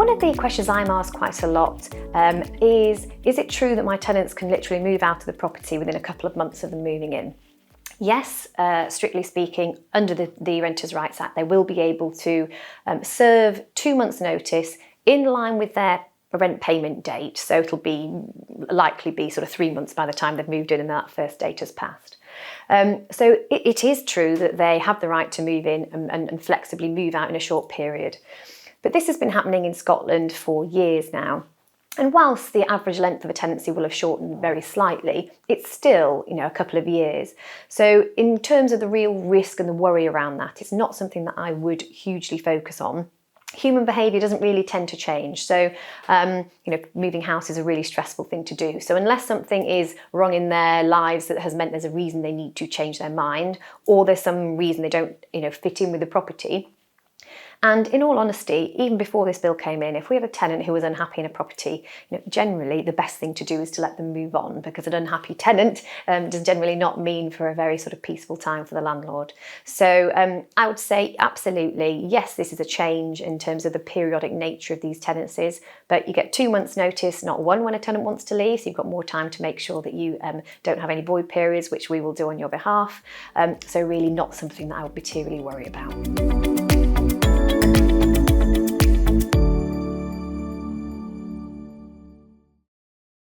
One of the questions I'm asked quite a lot is it true that my tenants can literally move out of the property within a couple of months of them moving in? Yes, strictly speaking, under the Renters' Rights Act, they will be able to serve 2 months' notice in line with their rent payment date. So it'll likely be sort of 3 months by the time they've moved in and that first date has passed. So it is true that they have the right to move in and flexibly move out in a short period. But this has been happening in Scotland for years now. And whilst the average length of a tenancy will have shortened very slightly, it's still, a couple of years. So in terms of the real risk and the worry around that, it's not something that I would hugely focus on. Human behaviour doesn't really tend to change. So, moving house is a really stressful thing to do. So unless something is wrong in their lives that has meant there's a reason they need to change their mind, or there's some reason they don't, fit in with the property. And in all honesty, even before this bill came in, if we have a tenant who was unhappy in a property, generally the best thing to do is to let them move on, because an unhappy tenant does generally not mean for a very sort of peaceful time for the landlord. So I would say absolutely, yes, this is a change in terms of the periodic nature of these tenancies, but you get 2 months notice, not one when a tenant wants to leave, so you've got more time to make sure that you don't have any void periods, which we will do on your behalf. So really not something that I would materially worry about.